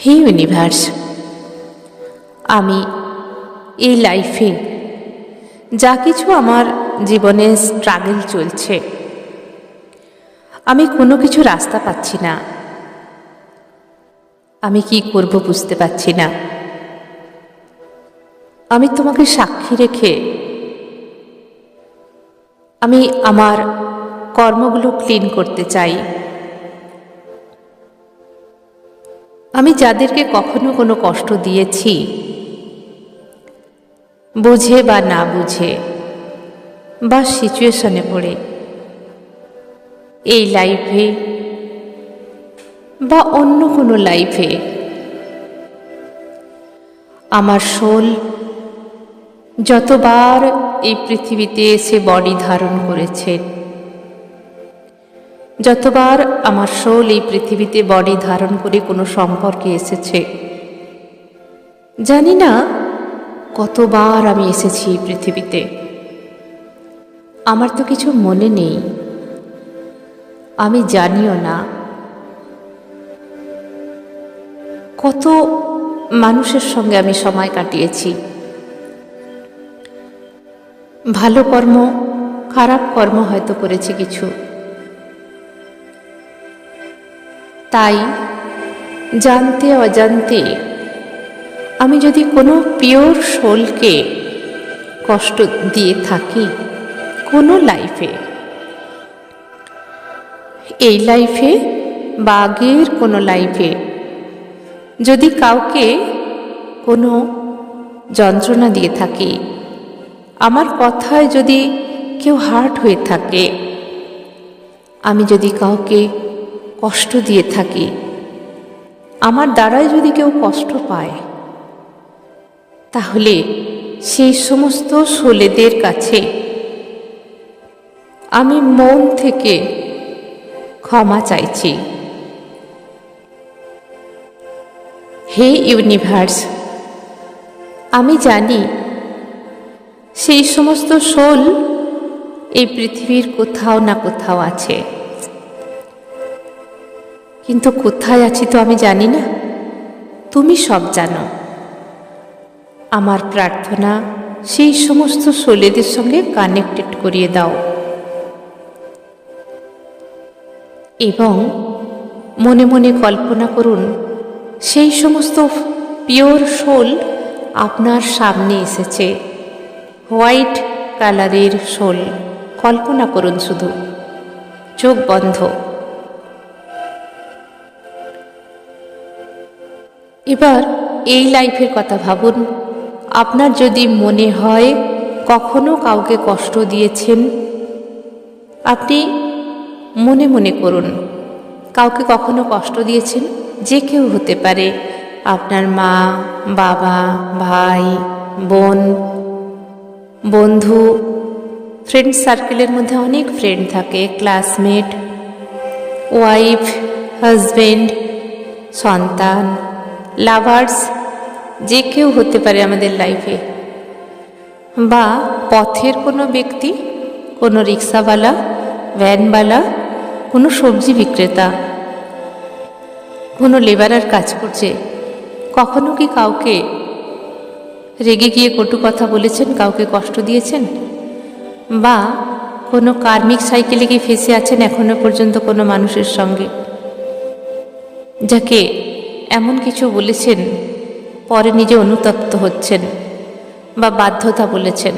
হে universe, আমি এই লাইফে যা কিছু আমার জীবনে স্ট্রাগল চলছে, আমি কোনো কিছু রাস্তা পাচ্ছি না। আমি কি করব বুঝতে পারছি না। আমি তোমাকে সাক্ষী রেখে আমি আমার কর্মগুলো ক্লিন করতে চাই। আমি যাদেরকে কখনো কোনো কষ্ট দিয়েছি, বুঝে বা না বুঝে বা সিচুয়েশনে পড়ে, এই লাইফে বা অন্য কোনো লাইফে আমার সোল যতবার এই পৃথিবীতে এসে বডি ধারণ করেছে, যতবার আমার সোল এই পৃথিবীতে বডি ধারণ করে কোনো সম্পর্কে এসেছে, জানি না কতবার আমি এসেছি এই পৃথিবীতে। আমার তো কিছু মনে নেই, আমি জানিও না কত মানুষের সঙ্গে আমি সময় কাটিয়েছি। ভালো কর্ম, খারাপ কর্ম হয়তো করেছি কিছু। তাই জানতে অজান্তে আমি যদি কোনো পিওর সোলকে কষ্ট দিয়ে থাকি কোনো লাইফে, এই লাইফে বা আগের কোনো লাইফে যদি কাউকে কোনো যন্ত্রণা দিয়ে থাকি, আমার কথায় যদি কেউ হার্ট হয়ে থাকে, আমি যদি কাউকে কষ্ট দিয়ে থাকি, আমার দ্বারাই যদি কেউ কষ্ট পায়, তাহলে সেই সমস্ত সোলেদের কাছে আমি মন থেকে ক্ষমা চাইছি। হে ইউনিভার্স, আমি জানি সেই সমস্ত সোল এই পৃথিবীর কোথাও না কোথাও আছে, কিন্তু কোথায় আছি তো আমি জানি না। তুমি সব জানো। আমার প্রার্থনা সেই সমস্ত সোলেদের সঙ্গে কানেক্টেড করিয়ে দাও এবং মনে মনে কল্পনা করুন সেই সমস্ত পিওর সোল আপনার সামনে এসেছে। হোয়াইট কালারের সোল কল্পনা করুন, শুধু চোখ বন্ধ। এবার এই লাইফের কথা ভাবুন। আপনার যদি মনে হয় কখনো কাউকে কষ্ট দিয়েছেন, আপনি মনে মনে করুন কাউকে কখনো কষ্ট দিয়েছেন, যে কেউ হতে পারে, আপনার মা, বাবা, ভাই, বোন, বন্ধু, ফ্রেন্ড সার্কেলের মধ্যে অনেক ফ্রেন্ড থাকে, ক্লাসমেট, ওয়াইফ, হাজবেন্ড, সন্তান, লাভার্স, যে কেউ হতে পারে আমাদের লাইফে, বা পথের কোনো ব্যক্তি, কোনো রিক্সাওয়ালা, ভ্যানওয়ালা, কোনো সবজি বিক্রেতা, কোনো লেবারার কাজ করছে। কখনো কি কাউকে রেগে গিয়ে কটু কথা বলেছেন, কাউকে কষ্ট দিয়েছেন? বা কোনো কার্মিক সাইকেলে কি ফেসে আছেন এখনো পর্যন্ত কোনো মানুষের সঙ্গে, যাকে এমন কিছু বলেছেন পরে নিজে অনুতপ্ত হচ্ছেন, বা বাধ্যতা বলেছেন,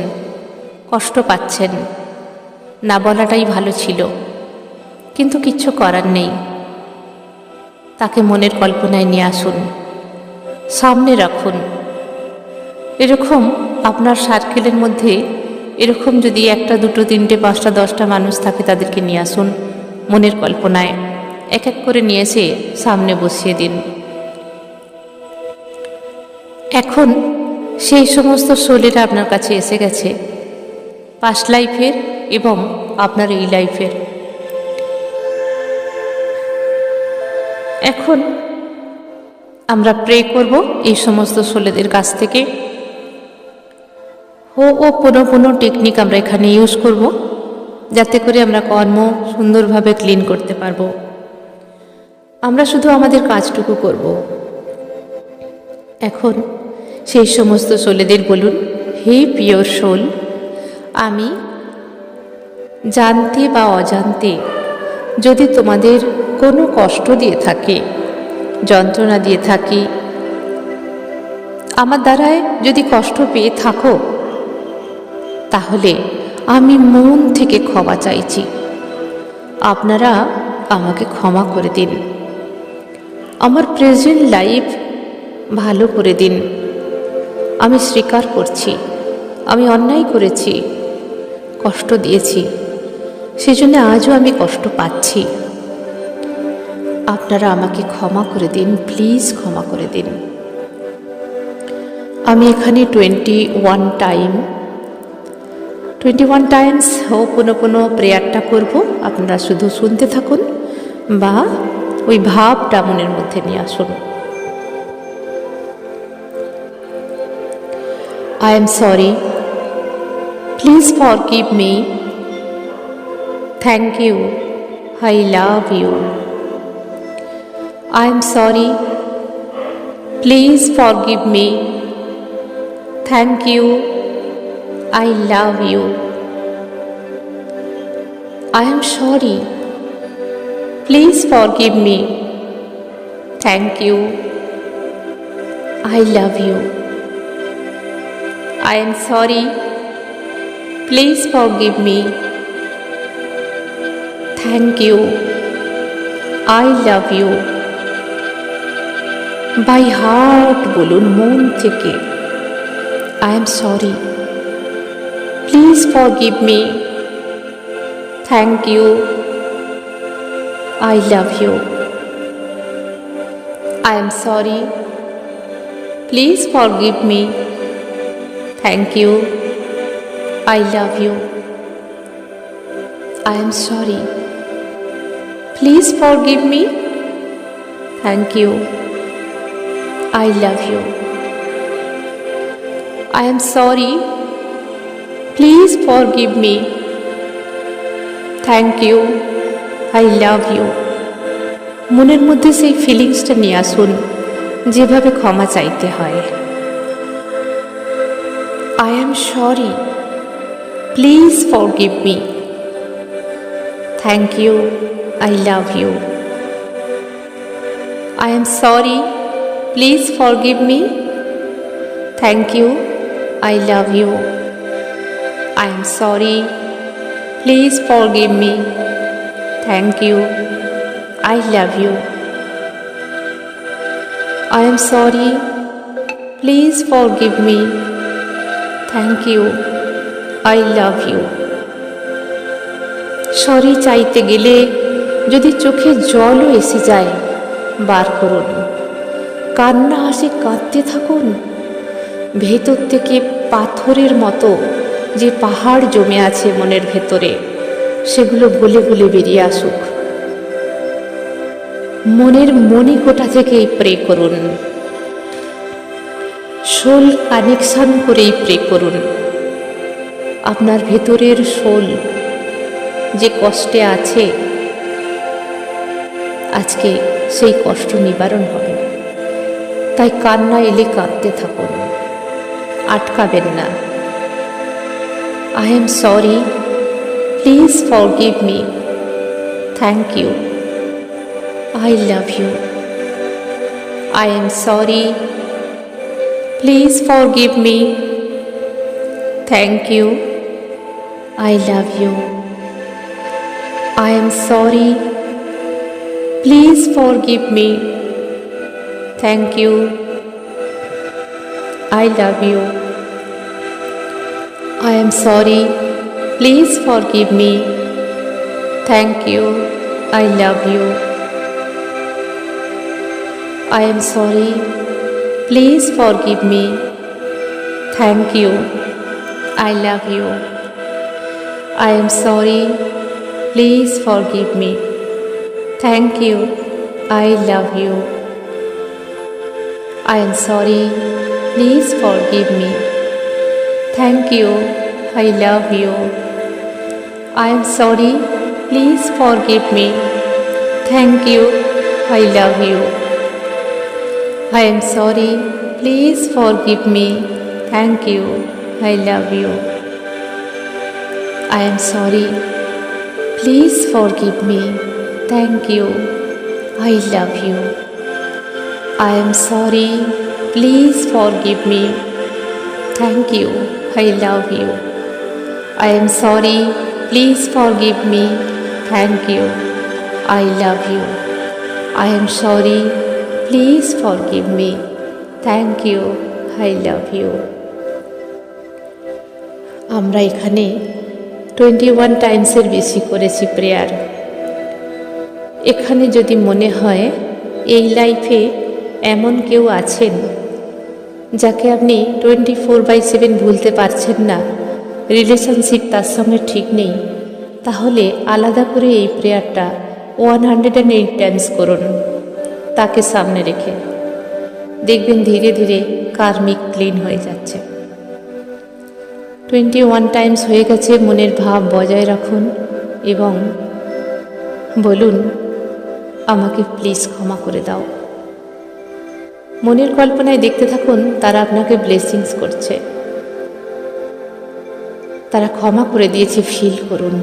কষ্ট পাচ্ছেন, না বলাটাই ভালো ছিল, কিন্তু কিচ্ছু করার নেই। তাকে মনের কল্পনায় নিয়ে আসুন, সামনে রাখুন। এরকম আপনার সার্কেলের মধ্যে এরকম যদি 1, 2, 3, 5, 10টা মানুষ থাকে, তাদেরকে নিয়ে আসুন মনের কল্পনায়, এক এক করে নিয়ে এসে সামনে বসিয়ে দিন। এখন সেই সমস্ত সোলেরা আপনার কাছে এসে গেছে, পাস্ট লাইফের এবং আপনার এই লাইফের। এখন আমরা প্রে করব এই সমস্ত সোলেদের কাছ থেকে। ও পুনঃ টেকনিক আমরা এখানে ইউজ করব, যাতে করে আমরা কর্ম সুন্দরভাবে ক্লিন করতে পারবো। আমরা শুধু আমাদের কাজটুকু করব। এখন সেই সমস্ত সোলেদের বলুন, হে পিওর সোল, আমি জানতে বা অজান্তে যদি তোমাদের কোনো কষ্ট দিয়ে থাকি, যন্ত্রণা দিয়ে থাকি, আমার দ্বারায় যদি কষ্ট পেয়ে থাকো, তাহলে আমি মন থেকে ক্ষমা চাইছি। আপনারা আমাকে ক্ষমা করে দিন। আমার প্রেজেন্ট লাইফ ভালো করে দিন। আমি স্বীকার করছি আমি অন্যায় করেছি, কষ্ট দিয়েছি, সেজন্য আজও আমি কষ্ট পাচ্ছি। আপনারা আমাকে ক্ষমা করে দিন, প্লিজ ক্ষমা করে দিন। আমি এখানে 21 টাইমস পুনঃ প্রেয়ারটা করব। আপনারা শুধু শুনতে থাকুন বা ওই ভাবটা মনের মধ্যে নিয়ে আসুন। I am sorry. Please forgive me. Thank you. I love you. I am sorry. Please forgive me. Thank you. I love you. I am sorry. Please forgive me. Thank you. I love you. I am sorry. Please forgive me. Thank you. I love you. By heart বলুন, মন থেকে, I am sorry. Please forgive me. Thank you. I love you. I am sorry. Please forgive me. Thank you. I love you. I am sorry. Please forgive me. Thank you. I love you. I am sorry. Please forgive me. Thank you. I love you. মনের মধ্যে সেই ফিলিংসটা নিয়ে আসুন যেভাবে ক্ষমা চাইতে হয়। I am sorry. Please forgive me. Thank you. I love you. I am sorry. Please forgive me. Thank you. I love you. I am sorry. Please forgive me. Thank you. I love you. I am sorry. Please forgive me. Thank you. I love you. Sorry চাইতে গেলে যদি চোখে জলও এসে যায়, বার করুন। কান্না আসে, কাঁদতে থাকুন। ভেতর থেকে পাথরের মতো যে পাহাড় জমে আছে মনের ভেতরে, সেগুলো গলে গলে বেরিয়ে আসুক। মনের মণিকোঠা থেকেই প্রে করুন, সোল কানেকশন করেই প্রে করুন। আপনার ভেতরের সোল যে কষ্টে আছে, আজকে সেই কষ্ট নিবারণ হবে। তাই কান্না এলে কাঁদতে থাকুন, আটকাবেন না। I am sorry. Please forgive me. Thank you. I love you. I am sorry. Please forgive me. Thank you. I love you. I am sorry. Please forgive me. Thank you. I love you. I am sorry. Please forgive me. Thank you. I love you. I am sorry. Please forgive me. Thank you. I love you. I am sorry. Please forgive me. Thank you. I love you. I am sorry. Please forgive me. Thank you. I love you. I am sorry. Please forgive me. Thank you. I love you. I am sorry. Please forgive me, thank you, I love you. I am sorry. Please forgive me. Thank you. I love you. I am sorry. Please forgive me. Thank you. I love you. I am sorry. Please forgive me. Thank you. I love you. I am sorry. Please forgive me. Thank you. I love you. আমরা এখানে 21 টাইমসের বেশি করেছি prayer. এখানে যদি মনে হয় এই লাইফে এমন কেউ আছেন যাকে আপনি 24/7 ভুলতে পারছেন না, রিলেশনশিপ তার সঙ্গে ঠিক নেই, তাহলে আলাদা করে এই প্রেয়ারটা 108 টাইমস করুন তাকে সামনে রেখে। দেখবেন ধীরে ধীরে কার্মিক ক্লিন হয়ে যাচ্ছে। 21 টাইমস হয়ে গেছে। মনের ভাব বজায় রাখুন এবং বলুন, আমাকে প্লিজ ক্ষমা করে দাও। মনের কল্পনায় দেখতে থাকুন তারা আপনাকে ব্লেসিংস করছে, তারা ক্ষমা করে দিয়েছে, ফিল করুন।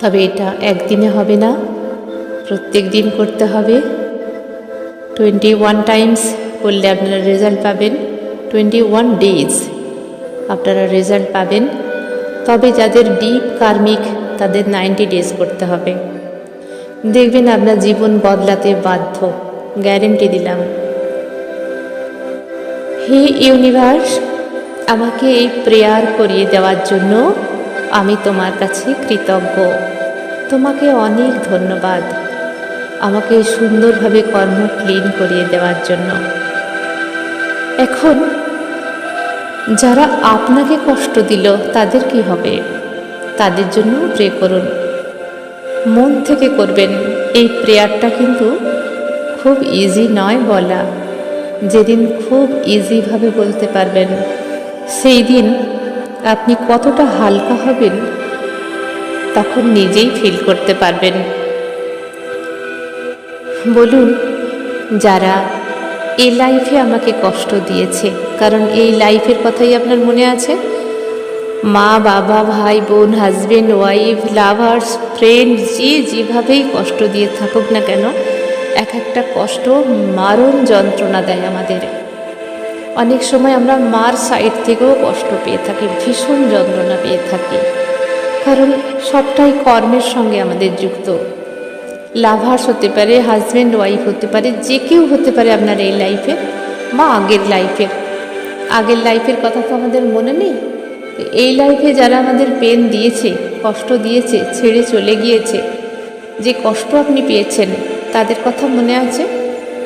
তবে এটা একদিনে হবে না, প্রত্যেক দিন করতে হবে। 21 টাইমস করলে আপনারা রেজাল্ট পাবেন। 21 ডেজ আপনারা রেজাল্ট পাবেন। তবে যাদের ডিপ কার্মিক তাদের 90 ডেজ করতে হবে। দেখবেন আপনার জীবন বদলাতে বাধ্য, গ্যারেন্টি দিলাম। হে ইউনিভার্স, আমাকে এই প্রেয়ার করিয়ে দেওয়ার জন্য আমি তোমার কাছে কৃতজ্ঞ। তোমাকে অনেক ধন্যবাদ আমাকে সুন্দরভাবে কর্ম ক্লিন করিয়ে দেওয়ার জন্য। এখন যারা আপনাকে কষ্ট দিল তাদের কি হবে, তাদের জন্য প্রে করুন। মন থেকে করবেন। এই প্রেয়ারটা কিন্তু খুব ইজি নয় বলা। যেদিন খুব ইজিভাবে বলতে পারবেন সেই দিন আপনি কতটা হালকা হবেন তখন নিজেই ফিল করতে পারবেন। বলুন, যারা এই লাইফে আমাকে কষ্ট দিয়েছে, কারণ এই লাইফের কথাই আপনার মনে আছে। মা, বাবা, ভাই, বোন, হাজবেন্ড, ওয়াইফ, লাভার্স, ফ্রেন্ড, যেভাবেই কষ্ট দিয়ে থাকুক না কেন, এক একটা কষ্ট মারণ যন্ত্রণা দেয় আমাদের। অনেক সময় আমরা মার সাইড থেকেও কষ্ট পেয়ে থাকি, ভীষণ যন্ত্রণা পেয়ে থাকি, কারণ সবটাই কর্মের সঙ্গে আমাদের যুক্ত। লাভার্স হতে পারে, হাজব্যান্ড ওয়াইফ হতে পারে, যে কেউ হতে পারে আপনার এই লাইফে বা আগের লাইফের কথা তো আমাদের মনে নেই। এই লাইফে যারা আমাদের পেন দিয়েছে, কষ্ট দিয়েছে, ছেড়ে চলে গিয়েছে, যে কষ্ট আপনি পেয়েছেন তাদের কথা মনে আছে,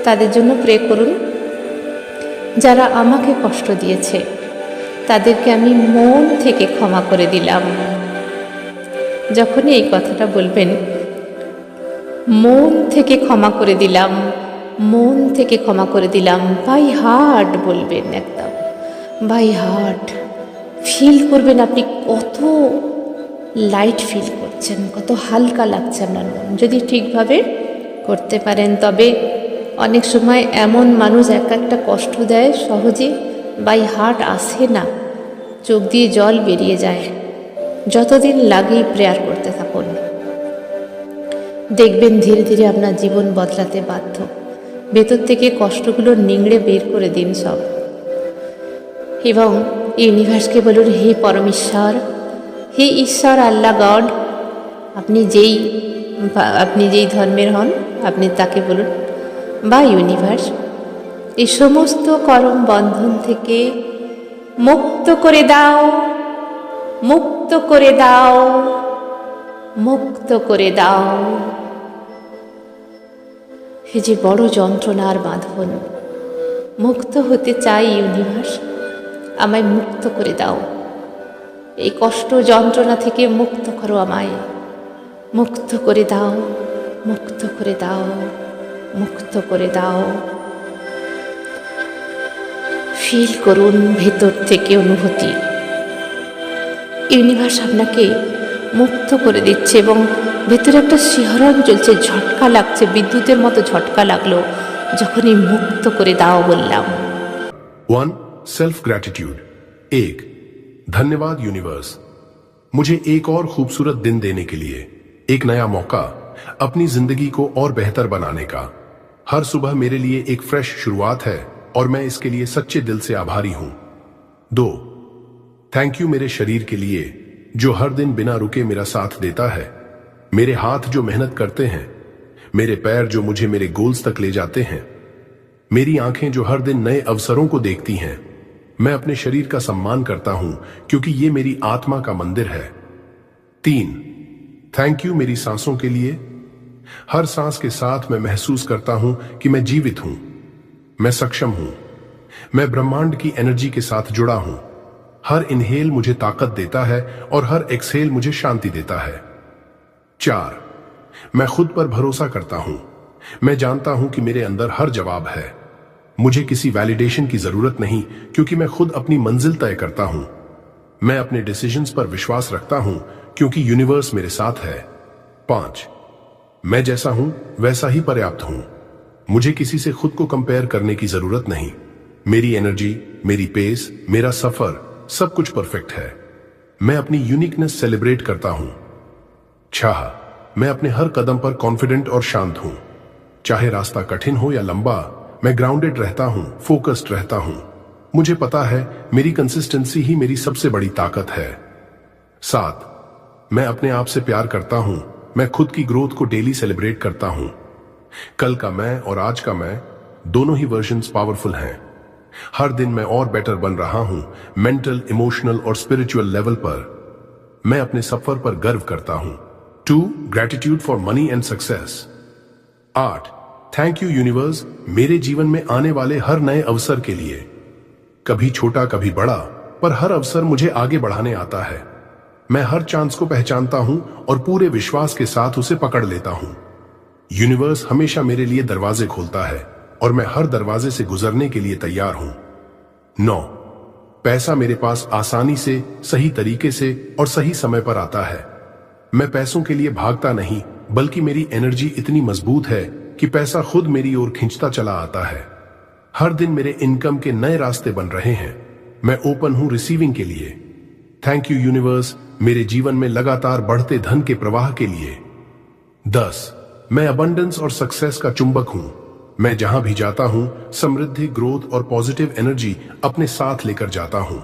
তাদের জন্য প্রে করুন। যারা আমাকে কষ্ট দিয়েছে তাদেরকে আমি মন থেকে ক্ষমা করে দিলাম। যখনই এই কথাটা বলবেন, মন থেকে ক্ষমা করে দিলাম, মন থেকে ক্ষমা করে দিলাম, বাই হার্ট বলবেন, একদম বাই হার্ট। ফিল করবেন আপনি কত লাইট ফিল করছেন, কত হালকা লাগছে আপনার মন। যদি ঠিকভাবে করতে পারেন, তবে অনেক সময় এমন মানুষ এক একটা কষ্ট দেয় সহজে বাই হার্ট আসে না, চোখ দিয়ে জল বেরিয়ে যায়। যতদিন লাগেই প্রেয়ার করতে থাকুন, দেখবেন ধীরে ধীরে আপনার জীবন বদলাতে বাধ্য। ভেতর থেকে কষ্টগুলো নিংড়ে বের করে দিন সব, এবং ইউনিভার্সকে বলুন, হে পরমেশ্বর, হে ঈশ্বর, আল্লাহ, গড, আপনি যেই ধর্মের হন আপনি তাকে বলুন, বা ইউনিভার্স, এই সমস্ত কর্ম বন্ধন থেকে মুক্ত করে দাও, মুক্ত করে দাও, মুক্ত করে দাও। এ যে বড় যন্ত্রণার বাঁধন, মুক্ত হতে চাই ইউনিভার্স, আমায় মুক্ত করে দাও। এই কষ্ট যন্ত্রণা থেকে মুক্ত করো আমায়, মুক্ত করে দাও, মুক্ত করে দাও, মুক্ত করে দাও। ফিল করুন ভেতর থেকে অনুভূতি। ইউনিভার্স আপনাকে মুক্ত করে দিচ্ছে এবং ভেতরে একটা শিহরণ চলছে, ঝটকা লাগছে, বিদ্যুতের মতো ঝটকা লাগলো, যখনই মুক্ত করে দাও বললাম। 1. Self gratitude. 1. धन्यवाद यूनिवर्स, मुझे एक और खूबसूरत दिन देने के लिए, एक नया मौका अपनी जिंदगी को और बेहतर बनाने का। हर सुबह मेरे लिए एक फ्रेश शुरुआत है और मैं इसके लिए सच्चे दिल से आभारी हूं। 2. थैंक यू मेरे शरीर के लिए जो हर दिन बिना रुके मेरा साथ देता है, मेरे हाथ जो मेहनत करते हैं, मेरे पैर जो मुझे मेरे गोल्स तक ले जाते हैं, मेरी आंखें जो हर दिन नए अवसरों को देखती हैं। मैं अपने शरीर का सम्मान करता हूं क्योंकि ये मेरी आत्मा का मंदिर है। 3. थैंक यू मेरी सांसों के लिए, हर सांस के साथ मैं महसूस करता हूं कि मैं जीवित हूं, मैं सक्षम हूं, मैं ब्रह्मांड की एनर्जी के साथ जुड़ा हूं। हर इनहेल मुझे ताकत देता है और हर एक्सहेल मुझे शांति देता है। 4. मैं खुद पर भरोसा करता हूं, मैं जानता हूं कि मेरे अंदर हर जवाब है। मुझे किसी वैलिडेशन की जरूरत नहीं क्योंकि मैं खुद अपनी मंजिल तय करता हूं। मैं अपने डिसीजंस पर विश्वास रखता हूं क्योंकि यूनिवर्स मेरे साथ है। 5. मैं जैसा हूं वैसा ही पर्याप्त हूं, मुझे किसी से खुद को कंपेयर करने की जरूरत नहीं। मेरी एनर्जी, मेरी पेस, मेरा सफर सब कुछ परफेक्ट है। मैं अपनी यूनिकनेस सेलिब्रेट करता हूं। 6. मैं अपने हर कदम पर कॉन्फिडेंट और शांत हूं, चाहे रास्ता कठिन हो या लंबा, मैं ग्राउंडेड रहता हूं, फोकस्ड रहता हूं। मुझे पता है मेरी कंसिस्टेंसी ही मेरी सबसे बड़ी ताकत है। 7. मैं अपने आप से प्यार करता हूं, मैं खुद की ग्रोथ को डेली सेलिब्रेट करता हूं। कल का मैं और आज का मैं दोनों ही वर्जन्स पावरफुल हैं। हर दिन मैं और बेटर बन रहा हूं, मेंटल, इमोशनल और स्पिरिचुअल लेवल पर। मैं अपने सफर पर गर्व करता हूं। 2. Gratitude for money and success. 8. Thank you universe मेरे जीवन में आने वाले हर नए अवसर के लिए, कभी छोटा कभी बड़ा, पर हर अवसर मुझे आगे बढ़ाने आता है। मैं हर चांस को पहचानता हूं और पूरे विश्वास के साथ उसे पकड़ लेता हूं। यूनिवर्स हमेशा मेरे लिए दरवाजे खोलता है और मैं हर दरवाजे से गुजरने के लिए तैयार हूं। 9. पैसा मेरे पास आसानी से, सही तरीके से और सही समय पर आता है। मैं पैसों के लिए भागता नहीं, बल्कि मेरी एनर्जी इतनी मजबूत है कि पैसा खुद मेरी ओर खींचता चला आता है। हर दिन मेरे इनकम के नए रास्ते बन रहे हैं। मैं ओपन हूं रिसीविंग के लिए। थैंक यू यूनिवर्स मेरे जीवन में लगातार बढ़ते धन के प्रवाह के लिए। 10. मैं अबंडेंस और सक्सेस का चुंबक हूं। मैं जहां भी जाता हूं समृद्धि, ग्रोथ और पॉजिटिव एनर्जी अपने साथ लेकर जाता हूं।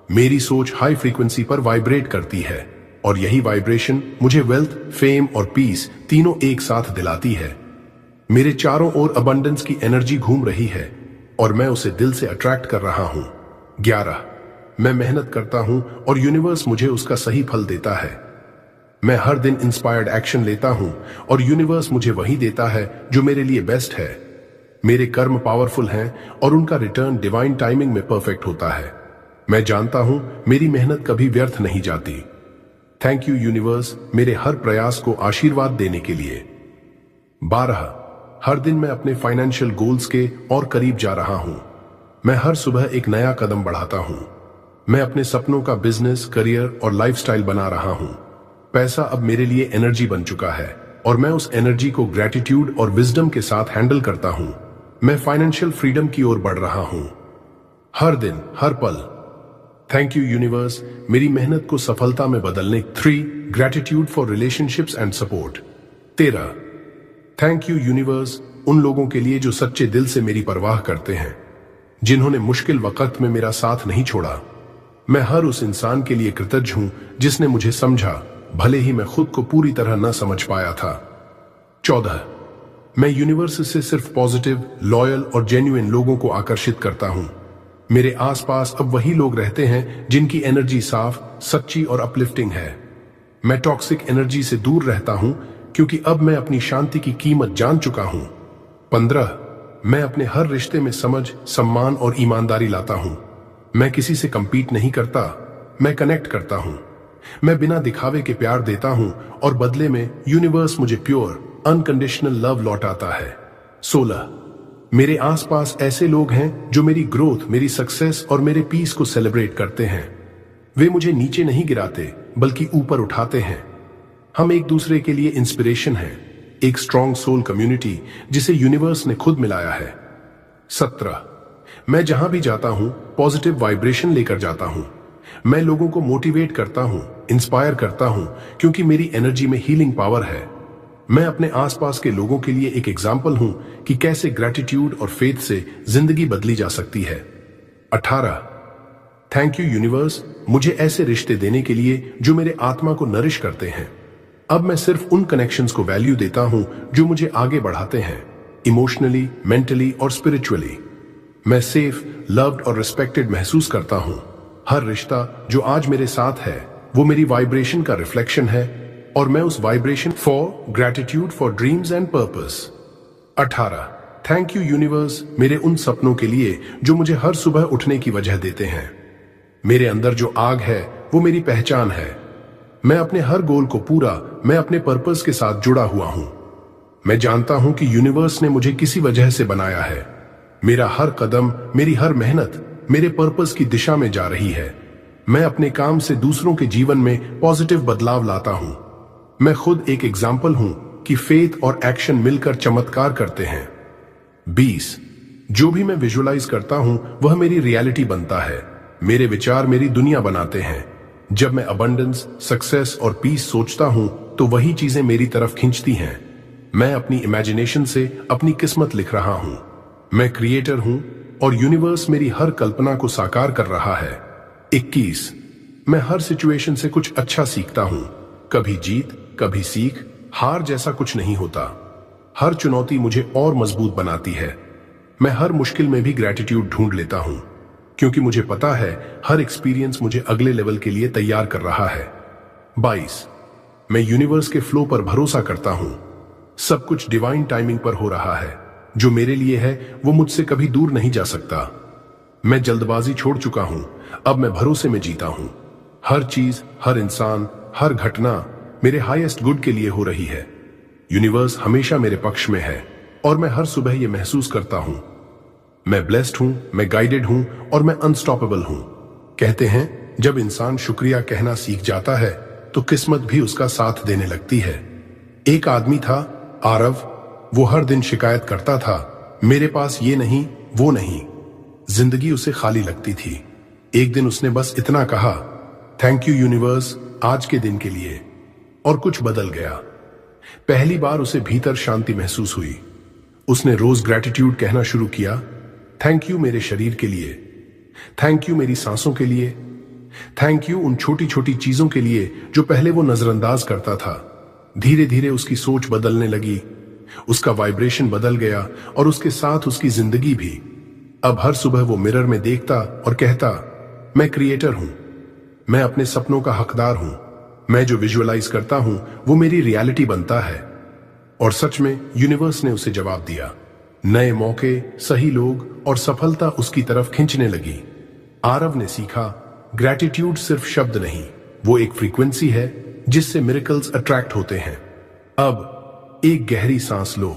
मेरी सोच हाई फ्रीक्वेंसी पर वाइब्रेट करती है और यही वाइब्रेशन मुझे वेल्थ, फेम और पीस तीनों एक साथ दिलाती है। मेरे चारों ओर अबंडेंस की एनर्जी घूम रही है और मैं उसे दिल से अट्रैक्ट कर रहा हूं। 11. मैं मेहनत करता हूं और यूनिवर्स मुझे उसका सही फल देता है। मैं हर दिन इंस्पायर्ड एक्शन लेता हूं और यूनिवर्स मुझे वही देता है जो मेरे लिए बेस्ट है। मेरे कर्म पावरफुल हैं और उनका रिटर्न डिवाइन टाइमिंग में परफेक्ट होता है। मैं जानता हूं मेरी मेहनत कभी व्यर्थ नहीं जाती। थैंक यू यूनिवर्स मेरे हर प्रयास को आशीर्वाद देने के लिए। 12. हर दिन मैं अपने फाइनेंशियल गोल्स के और करीब जा रहा हूं। मैं हर सुबह एक नया कदम बढ़ाता हूं। मैं अपने सपनों का बिजनेस, करियर और लाइफस्टाइल बना रहा हूं। पैसा अब मेरे लिए एनर्जी बन चुका है और मैं उस एनर्जी को ग्रैटिट्यूड और विजडम के साथ हैंडल करता हूं। मैं फाइनेंशियल फ्रीडम की ओर बढ़ रहा हूं, हर दिन, हर पल। थैंक यू यूनिवर्स मेरी मेहनत को सफलता में बदलने। 3. Gratitude for relationships and support. 13. Thank you universe उन लोगों के लिए जो सच्चे दिल से मेरी परवाह करते हैं, जिन्होंने मुश्किल वक्त में मेरा साथ नहीं छोड़ा। मैं हर उस इंसान के लिए कृतज्ञ हूं जिसने मुझे समझा, भले ही मैं खुद को पूरी तरह न समझ पाया था। 14. मैं यूनिवर्स से सिर्फ पॉजिटिव, लॉयल और जेन्युइन लोगों को आकर्षित करता हूं। मेरे आसपास अब वही लोग रहते हैं जिनकी एनर्जी साफ, सच्ची और अपलिफ्टिंग है। मैं टॉक्सिक एनर्जी से दूर रहता हूं क्योंकि अब मैं अपनी शांति की कीमत जान चुका हूं। 15. मैं अपने हर रिश्ते में समझ, सम्मान और ईमानदारी लाता हूं। मैं किसी से कंपीट नहीं करता, मैं कनेक्ट करता हूं। मैं बिना दिखावे के प्यार देता हूं और बदले में यूनिवर्स मुझे प्योर, अनकंडीशनल लव लौटाता है। 16. मेरे आसपास ऐसे लोग हैं जो मेरी ग्रोथ, मेरी सक्सेस और मेरे पीस को सेलिब्रेट करते हैं। वे मुझे नीचे नहीं गिराते बल्कि ऊपर उठाते हैं। हम एक दूसरे के लिए इंस्पिरेशन हैं, एक स्ट्रॉन्ग सोल कम्युनिटी जिसे यूनिवर्स ने खुद मिलाया है। 17 मैं जहां भी जाता हूं पॉजिटिव वाइब्रेशन लेकर जाता हूं। मैं लोगों को मोटिवेट करता हूं, इंस्पायर करता हूं, क्योंकि मेरी एनर्जी में हीलिंग पावर है। मैं अपने आसपास के लोगों के लिए एक एग्जाम्पल हूं कि कैसे ग्रेटिट्यूड और फेथ से जिंदगी बदली जा सकती है। 18 थैंक यू यूनिवर्स, मुझे ऐसे रिश्ते देने के लिए जो मेरे आत्मा को नरिश करते हैं। अब मैं सिर्फ उन कनेक्शंस को वैल्यू देता हूं जो मुझे आगे बढ़ाते हैं, इमोशनली, मेंटली और स्पिरिचुअली। मैं सेफ, लव्ड और रिस्पेक्टेड महसूस करता हूं। हर रिश्ता जो आज मेरे साथ है वो मेरी वाइब्रेशन का रिफ्लेक्शन है और मैं उस vibration for gratitude for dreams and purpose. 18 thank you universe, मेरे उन सपनों के लिए जो मुझे हर सुबह उठने की वजह देते हैं। मेरे अंदर जो आग है वो मेरी पहचान है। मैं अपने हर गोल को मैं अपने पर्पस के साथ जुड़ा हुआ हूं। मैं जानता हूं कि यूनिवर्स ने मुझे किसी वजह से बनाया है। मेरा हर कदम, मेरी हर मेहनत मेरे पर्पस की दिशा में जा रही है। मैं अपने काम से दूसरों के जीवन में पॉजिटिव बदलाव लाता हूं। मैं खुद एक एग्जाम्पल हूं कि फेथ और एक्शन मिलकर चमत्कार करते हैं। 20 जो भी मैं विजुअलाइज करता हूं वह मेरी रियलिटी बनता है। मेरे विचार मेरी दुनिया बनाते हैं। जब मैं अबंडेंस, सक्सेस और पीस सोचता हूं तो वही चीजें मेरी तरफ खींचती हैं। मैं अपनी इमेजिनेशन से अपनी किस्मत लिख रहा हूं। मैं क्रिएटर हूं और यूनिवर्स मेरी हर कल्पना को साकार कर रहा है। 21 मैं हर सिचुएशन से कुछ अच्छा सीखता हूं। कभी जीत, कभी सीख, हार जैसा कुछ नहीं होता। हर चुनौती मुझे और मजबूत बनाती है। मैं हर मुश्किल में भी ग्रेटिट्यूड ढूंढ लेता हूं, क्योंकि मुझे पता है हर एक्सपीरियंस मुझे अगले लेवल के लिए तैयार कर रहा है। 22 मैं यूनिवर्स के फ्लो पर भरोसा करता हूं। सब कुछ डिवाइन टाइमिंग पर हो रहा है। जो मेरे लिए है वो मुझसे कभी दूर नहीं जा सकता। मैं जल्दबाजी छोड़ चुका हूं, अब मैं भरोसे में जीता हूं। हर चीज, हर इंसान, हर घटना मेरे हाईएस्ट गुड के लिए हो रही है। यूनिवर्स हमेशा मेरे पक्ष में है और मैं हर सुबह ये महसूस करता हूं। मैं ब्लेस्ड हूं, मैं गाइडेड हूं और मैं अनस्टॉपेबल हूं। कहते हैं जब इंसान शुक्रिया कहना सीख जाता है तो किस्मत भी उसका साथ देने लगती है। एक आदमी था, आरव। वो हर दिन शिकायत करता था, मेरे पास ये नहीं, वो नहीं। जिंदगी उसे खाली लगती थी। एक दिन उसने बस इतना कहा, थैंक यू यूनिवर्स आज के दिन के लिए, और कुछ बदल गया। पहली बार उसे भीतर शांति महसूस हुई। उसने रोज ग्रेटिट्यूड कहना शुरू किया। थैंक यू मेरे शरीर के लिए, थैंक यू मेरी सांसों के लिए, थैंक यू उन छोटी छोटी चीजों के लिए जो पहले वो नजरअंदाज करता था। धीरे धीरे उसकी सोच बदलने लगी, उसका वाइब्रेशन बदल गया और उसके साथ उसकी जिंदगी भी। अब हर सुबह वो मिरर में देखता और कहता, मैं क्रिएटर हूं, मैं अपने सपनों का हकदार हूं। मैं जो विजुअलाइज करता हूं वो मेरी रियलिटी बनता है। और सच में यूनिवर्स ने उसे जवाब दिया। नए मौके, सही लोग और सफलता उसकी तरफ खींचने लगी। आरव ने सीखा, ग्रेटिट्यूड सिर्फ शब्द नहीं, वो एक फ्रीक्वेंसी है जिससे मिरेकल्स अट्रैक्ट होते हैं। अब एक गहरी सांस लो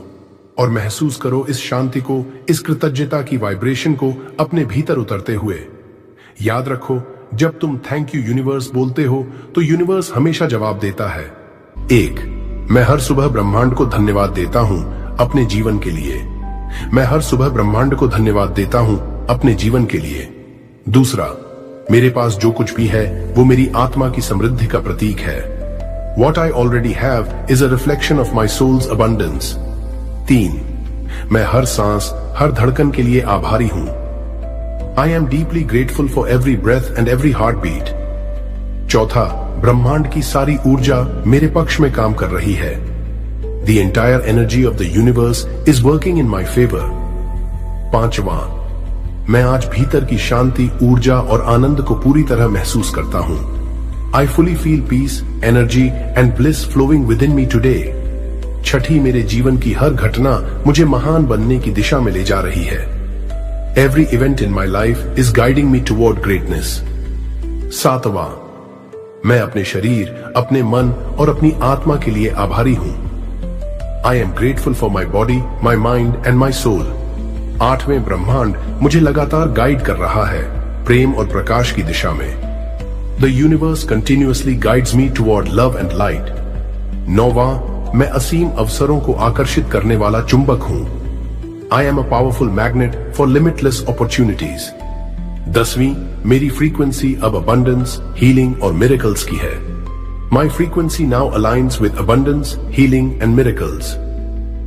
और महसूस करो इस शांति को, इस कृतज्ञता की वाइब्रेशन को अपने भीतर उतरते हुए। याद रखो, जब तुम थैंक यू यूनिवर्स बोलते हो तो यूनिवर्स हमेशा जवाब देता है। 1 मैं हर सुबह ब्रह्मांड को धन्यवाद देता हूं अपने जीवन के लिए। मैं हर सुबह ब्रह्मांड को धन्यवाद देता हूं अपने जीवन के लिए। 2 मेरे पास जो कुछ भी है वो मेरी आत्मा की समृद्धि का प्रतीक है। What I already have is a reflection of my soul's abundance. 3 मैं हर सांस, हर धड़कन के लिए आभारी हूं। I am deeply grateful for every breath and every heartbeat. 4 ब्रह्मांड की सारी ऊर्जा मेरे पक्ष में काम कर रही है। The entire energy of the universe is working in my favor. 5 मैं आज भीतर की शांति, ऊर्जा और आनंद को पूरी तरह महसूस करता हूं। I fully feel peace, energy and bliss flowing within me today. 6 मेरे जीवन की हर घटना मुझे महान बनने की दिशा में ले जा रही है। Every event in my life is guiding me toward greatness. 7 मैं अपने शरीर, अपने मन और अपनी आत्मा के लिए आभारी हूं। I am grateful for my body, my mind and my soul. 8वें ब्रह्मांड मुझे लगातार गाइड कर रहा है, प्रेम और प्रकाश की दिशा में। The universe continuously guides me toward love and light. 9 मैं असीम अवसरों को आकर्षित करने वाला चुंबक हूं। I am a powerful magnet for limitless opportunities. 10वीं, मेरी फ्रीक्वेंसी अब अबंडेंस, हीलिंग और मिरेकल्स की है। My frequency now aligns with abundance, healing and miracles.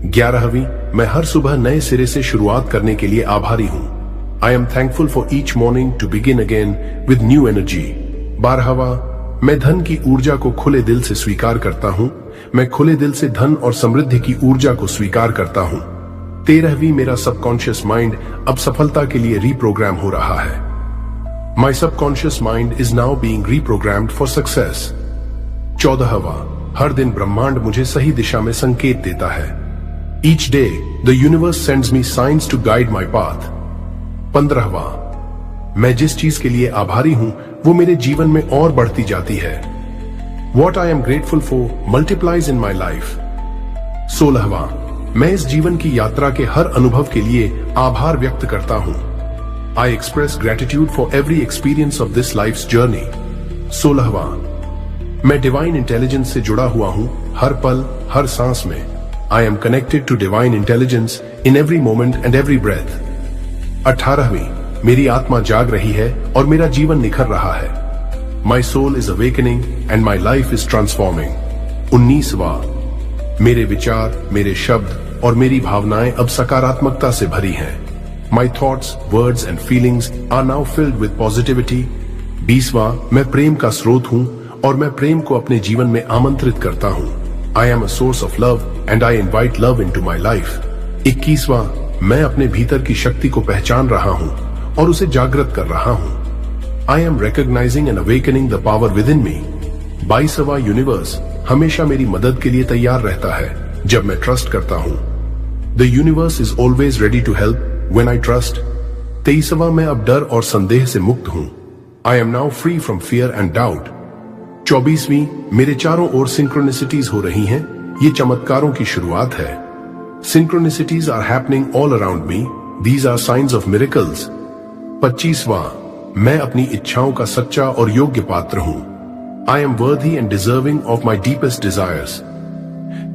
11वीं, मैं हर सुबह नए सिरे से शुरुआत करने के लिए आभारी हूं। I am thankful for each morning to begin again with new energy. 12वां, मैं धन की ऊर्जा को खुले दिल से स्वीकार करता हूं। मैं खुले दिल से धन और समृद्धि की ऊर्जा को स्वीकार करता हूं। 13वीं, मेरा सबकॉन्शियस माइंड अब सफलता के लिए रीप्रोग्राम हो रहा है। My subconscious mind is now being reprogrammed for success. 14वां, हर दिन ब्रह्मांड मुझे सही दिशा में संकेत देता है। Each day the universe sends me signs to guide my path. 15वां, मैं जिस चीज के लिए आभारी हूं वो मेरे जीवन में और बढ़ती जाती है। What I am grateful for multiplies in my life. 16वां, मैं इस जीवन की यात्रा के हर अनुभव के लिए आभार व्यक्त करता हूं। I express gratitude for every experience of this life's journey. 16वां, मैं डिवाइन इंटेलिजेंस से जुड़ा हुआ हूं हर पल, हर सांस में। I am connected to divine intelligence in every moment and every breath. 18वीं, मेरी आत्मा जाग रही है और मेरा जीवन निखर रहा है। My soul is awakening and my life is transforming. 19वां, मेरे विचार, मेरे शब्द और मेरी भावनाएं अब सकारात्मकता से भरी हैं। My thoughts, words and feelings are now filled with positivity. 20वां, मैं प्रेम का स्रोत हूं और मैं प्रेम को अपने जीवन में आमंत्रित करता हूं। I am a source of love and I invite love into my life. 21वां, मैं अपने भीतर की शक्ति को पहचान रहा हूं और उसे जागृत कर रहा हूं। I am recognising and awakening the power within me. 22वां, यूनिवर्स हमेशा मेरी मदद के लिए तैयार रहता है जब मैं ट्रस्ट करता हूं। The universe is always ready to help when I trust. 23वां, मैं अब डर और संदेह से मुक्त हूं। I am now free from fear and doubt. 24वीं, मेरे चारों ओर सिंक्रोनिसिटीज हो रही हैं। ये चमत्कारों की शुरुआत है। Synchronicities are happening all around me. These are signs of miracles. 25वां, मैं अपनी इच्छाओं का सच्चा और योग्य पात्र हूं। I am worthy and deserving of my deepest desires.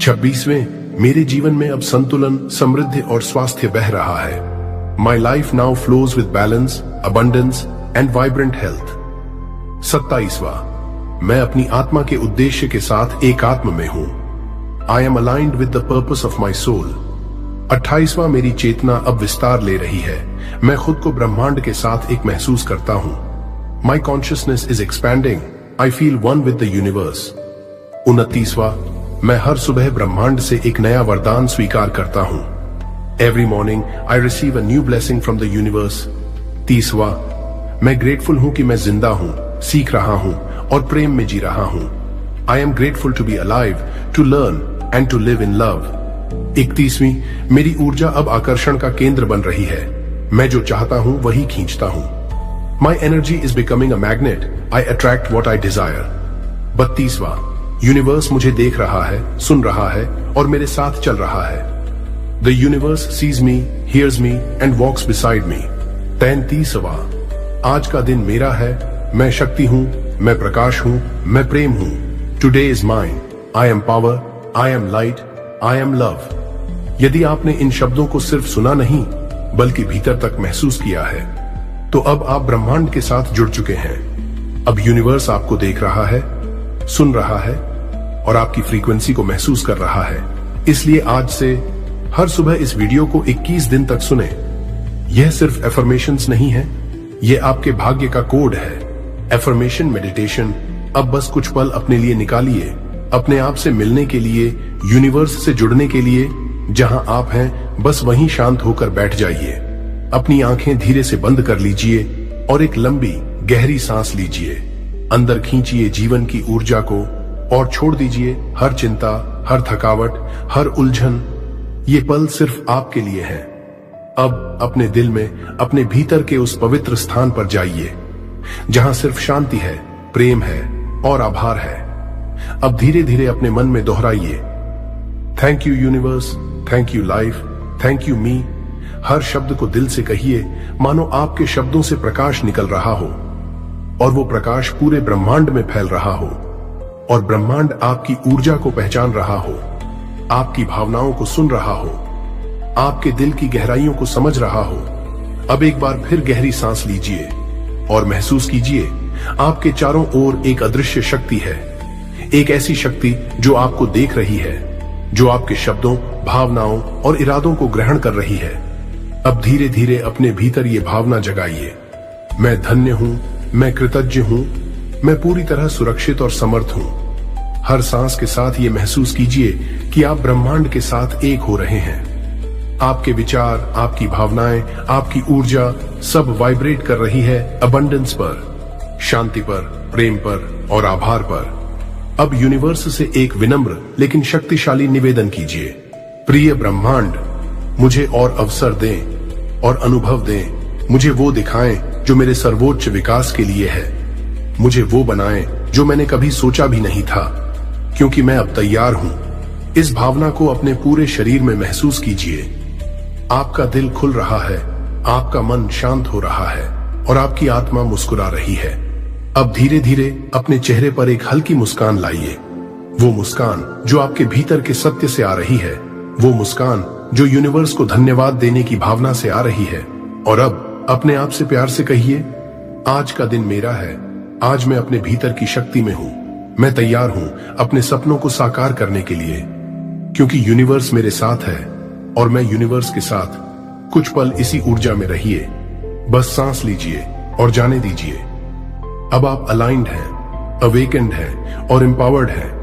26वें, मेरे जीवन में अब संतुलन, समृद्धि और स्वास्थ्य बह रहा है। My life now flows with balance, abundance and vibrant health. 27वां, मैं अपनी आत्मा के उद्देश्य के साथ एकात्म में हूं। I am aligned with the purpose of my soul. 28वां, मेरी चेतना अब विस्तार ले रही है। मैं खुद को ब्रह्मांड के साथ एक महसूस करता हूं। My consciousness is expanding. I feel one with the universe. 29वां, मैं हर सुबह ब्रह्मांड से एक नया वरदान स्वीकार करता हूं। Every morning I receive a new blessing from the universe. 30वां, मैं ग्रेटफुल हूं कि मैं जिंदा हूं, सीख रहा हूं और प्रेम में जी रहा हूं। I am grateful to be alive, to learn and to live in love. 31वीं, मेरी ऊर्जा अब आकर्षण का केंद्र बन रही है। मैं जो चाहता हूं वही खींचता हूं। My energy is becoming a magnet. I attract what I desire. 32वां, यूनिवर्स मुझे देख रहा है, सुन रहा है और मेरे साथ चल रहा है। The universe sees me, hears me and walks beside me. 33वां, आज का दिन मेरा है। मैं शक्ति हूं, मैं प्रकाश हूं, मैं प्रेम हूं। Today is mine. I am power, I am light, I am love. यदि आपने इन शब्दों को सिर्फ सुना नहीं बल्कि भीतर तक महसूस किया है तो अब आप ब्रह्मांड के साथ जुड़ चुके हैं। अब यूनिवर्स आपको देख रहा है, सुन रहा है और आपकी फ्रीक्वेंसी को महसूस कर रहा है। इसलिए आज से हर सुबह इस वीडियो को 21 दिन तक सुने। यह सिर्फ एफर्मेशंस नहीं है, यह आपके भाग्य का कोड है। Affirmation meditation. अब बस कुछ पल अपने लिए निकालिए, अपने आप से मिलने के लिए, यूनिवर्स से जुड़ने के लिए। जहां आप हैं बस वहीं शांत होकर बैठ जाइए। अपनी आंखें धीरे से बंद कर लीजिए और एक लंबी गहरी सांस लीजिए। अंदर खींचिए जीवन की ऊर्जा को और छोड़ दीजिए हर चिंता, हर थकावट, हर उलझन। ये पल सिर्फ आपके लिए हैं। अब अपने दिल में, अपने भीतर के उस पवित्र स्थान पर जाइए जहां सिर्फ शांति है, प्रेम है और आभार है। अब धीरे धीरे अपने मन में दोहराइए, thank you universe, thank you life, thank you me. हर शब्द को दिल से कहिए मानो आपके शब्दों से प्रकाश निकल रहा हो और वो प्रकाश पूरे ब्रह्मांड में फैल रहा हो और ब्रह्मांड आपकी ऊर्जा को पहचान रहा हो। आपकी भावनाओं को सुन रहा हो, आपके दिल की गहराइयों को समझ रहा हो। अब एक बार फिर गहरी सांस लीजिए और महसूस कीजिए आपके चारों ओर एक अदृश्य शक्ति है, एक ऐसी शक्ति जो आपको देख रही है, जो आपके शब्दों, भावनाओं और इरादों को ग्रहण कर रही है। अब धीरे धीरे अपने भीतर ये भावना जगाइए, मैं धन्य हूं, मैं कृतज्ञ हूं, मैं पूरी तरह सुरक्षित और समर्थ हूं। हर सांस के साथ ये महसूस कीजिए कि आप ब्रह्मांड के साथ एक हो रहे हैं। आपके विचार, आपकी भावनाएं, आपकी ऊर्जा सब वाइब्रेट कर रही है अबंडेंस पर, शांति पर, प्रेम पर और आभार पर। अब यूनिवर्स से एक विनम्र लेकिन शक्तिशाली निवेदन कीजिए, प्रिय ब्रह्मांड, मुझे और अवसर दें और अनुभव दें। मुझे वो दिखाएं जो मेरे सर्वोच्च विकास के लिए है। मुझे वो बनाएं जो मैंने कभी सोचा भी नहीं था, क्योंकि मैं अब तैयार हूं। इस भावना को अपने पूरे शरीर में महसूस कीजिए। आपका दिल खुल रहा है, आपका मन शांत हो रहा है और आपकी आत्मा मुस्कुरा रही है। अब धीरे धीरे अपने चेहरे पर एक हल्की मुस्कान लाइए, वो मुस्कान जो आपके भीतर के सत्य से आ रही है, वो मुस्कान जो यूनिवर्स को धन्यवाद देने की भावना से आ रही है। और अब अपने आप से प्यार से कहिए, आज का दिन मेरा है, आज मैं अपने भीतर की शक्ति में हूं, मैं तैयार हूं अपने सपनों को साकार करने के लिए, क्योंकि यूनिवर्स मेरे साथ है और मैं यूनिवर्स के साथ। कुछ पल इसी ऊर्जा में रहिए, बस सांस लीजिए और जाने दीजिए। अब आप अलाइंड हैं, अवेकेंड हैं और एम्पावर्ड हैं।